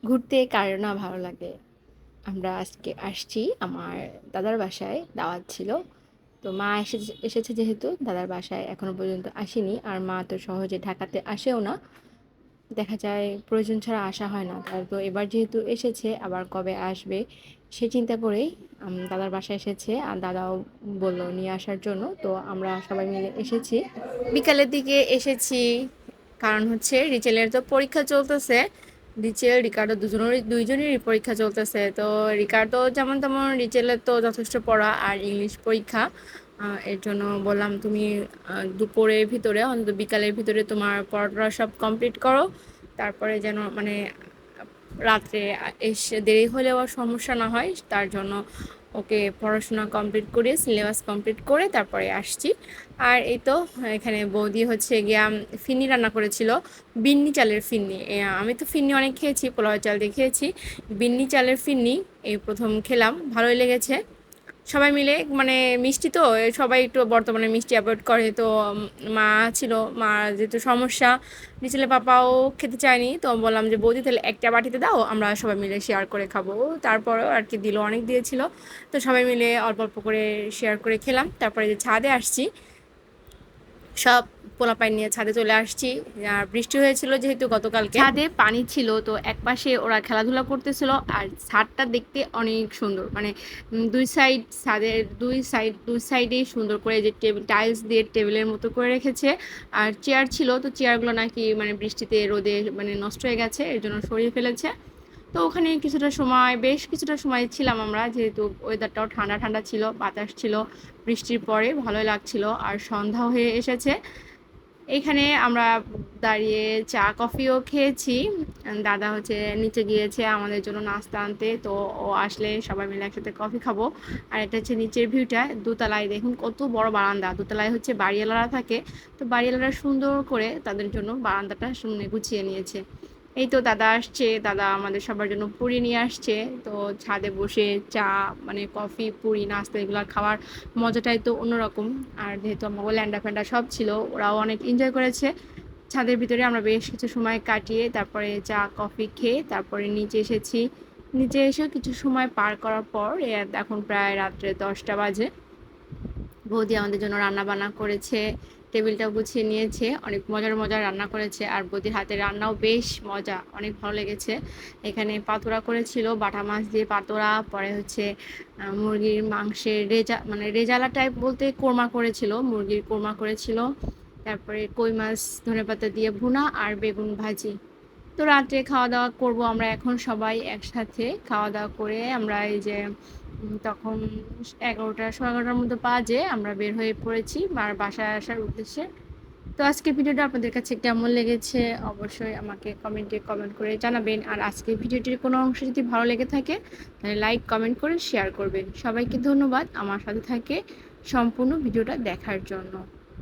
ঘুরতে কার না ভালো লাগে। আমরা আজকে আসছি আমার দাদার বাসায়, দাওয়াত ছিল। তো মা এসেছে যেহেতু দাদার বাসায় এখনো পর্যন্ত আসেনি, আর মা তো সহজে ঢাকাতে আসেও না। দেখা যায় প্রয়োজন ছাড়া আসা হয় না তার, তো এবার যেহেতু এসেছে আবার কবে আসবে সে চিন্তা করেই দাদার বাসায় এসেছে, আর দাদাও বললো নিয়ে আসার জন্য। তো আমরা সবাই মিলে এসেছি, বিকালের দিকে এসেছি। কারণ হচ্ছে রিচেলের তো পরীক্ষা চলতেছে, রিচেল রিকার্ডো দুইজনেরই পরীক্ষা চলতেছে। তো রিকার্ডো যেমন তেমন, রিচেলের তো যথেষ্ট পড়া আর ইংলিশ পরীক্ষা। এর জন্য বললাম তুমি দুপুরের ভিতরে অন্তত বিকালের ভিতরে তোমার পড়াটা সব কমপ্লিট করো, তারপরে যেন মানে রাত্রে এসে দেরি হলেও আর সমস্যা না হয়, তার জন্য ওকে পড়াশোনা কমপ্লিট করে সিলেবাস কমপ্লিট করে তারপরে আসছি। আর এই তো এখানে বৌদি হচ্ছে গিয়া ফিন্নি রান্না করেছিল, বিন্নি চালের ফিন্নি। আমি তো ফিন্নি অনেক খেয়েছি, পোলাও চাল দিয়ে খেয়েছি, বিন্নি চালের ফিন্নি এই প্রথম খেলাম, ভালোই লেগেছে। সবাই মিলে মানে মিষ্টি তো সবাই একটু বর্তমানে মিষ্টি অ্যাভয়েড করে, তো মা ছিল, মা যেহেতু সমস্যা, নিচেলে পাপাও খেতে চায়নি, তো বললাম যে বৌদি তাহলে একটা বাটিতে দাও, আমরা সবাই মিলে শেয়ার করে খাবো। তারপরেও আর কি দিল, অনেক দিয়েছিল, তো সবাই মিলে অল্প অল্প করে শেয়ার করে খেলাম। তারপরে যে ছাদে আসছি, সব পোলাপাই নিয়ে ছাদে চলে আসছি। আর বৃষ্টি হয়েছিল যেহেতু গতকালকে, ছাদে পানি ছিল, তো একপাশে ওরা খেলাধুলা করতেছিল। আর ছাদটা দেখতে অনেক সুন্দর, মানে দুই সাইড, ছাদের দুই সাইডেই সুন্দর করে যে টেবিল টাইলস দিয়ে টেবিলের মতো করে রেখেছে। আর চেয়ার ছিল, তো চেয়ারগুলো নাকি মানে বৃষ্টিতে রোদে মানে নষ্ট হয়ে গেছে, এর জন্য সরিয়ে ফেলেছে। তো ওখানে বেশ কিছুটা সময় ছিলাম আমরা, যেহেতু ওয়েদারটাও ঠান্ডা ঠান্ডা ছিল, বাতাস ছিল, বৃষ্টির পরে ভালোই লাগছিল। আর সন্ধ্যা হয়ে এসেছে, এখানে আমরা দাঁড়িয়ে চা কফিও খেয়েছি। দাদা হচ্ছে নিচে গিয়েছে আমাদের জন্য নাস্তা আনতে, তো ও আসলে সবাই মিলে একসাথে কফি খাবো। আর এটা হচ্ছে নিচের ভিউটা, দোতলায় দেখুন কত বড় বারান্দা, দোতলায় হচ্ছে বাড়িওয়ালারা থাকে, তো বাড়িওয়ালারা সুন্দর করে তাদের জন্য বারান্দাটা শুনে গুছিয়ে নিয়েছে। এই তো দাদা আসছে, দাদা আমাদের সবার জন্য পুরি নিয়ে আসছে। তো ছাদে বসে চা মানে কফি পুরি নাস্তা এগুলো খাওয়ার মজাটাই তো অন্যরকম। আর যেহেতু আমার ল্যান্ডা ফ্যান্ডা সব ছিল, ওরাও অনেক এনজয় করেছে। ছাদের ভিতরে আমরা বেশ কিছু সময় কাটিয়ে তারপরে চা কফি খেয়ে তারপরে নিচে এসেছি। নিচে এসে কিছু সময় পার করার পর এখন প্রায় রাত্রে 10টা বাজে। বৌদি আমাদের জন্য রান্না বান্না করেছে, টেবিলটাও গুছিয়ে নিয়েছে, অনেক মজার মজার রান্না করেছে। আর বৌদির হাতের রান্নাও বেশ মজা, অনেক ভালো লেগেছে। এখানে পাতোড়া করেছিল, বাটা মাছ দিয়ে পাতোড়া, পরে হচ্ছে মুরগির মাংসের মানে রেজালা টাইপ বলতে কোরমা করেছিল, মুরগির কোরমা করেছিল। তারপরে কই মাছ ধনেপাতা দিয়ে ভুনা আর বেগুন ভাজি। তো রাত্রে খাওয়া দাওয়া করবো আমরা এখন সবাই একসাথে, খাওয়া দাওয়া করে আমরা এই যে তখন 11টা 11:15টার মধ্যে বাজে, আমরা বের হয়ে পড়েছি আর বাসায় আসার উদ্দেশ্যে। তো আজকের ভিডিওটা আপনাদের কাছে কেমন লেগেছে অবশ্যই আমাকে কমেন্ট করে জানাবেন। আর আজকের ভিডিওটির কোনো অংশ যদি ভালো লেগে থাকে তাহলে লাইক কমেন্ট করে শেয়ার করবেন। সবাইকে ধন্যবাদ আমার সাথে থাকে সম্পূর্ণ ভিডিওটা দেখার জন্য।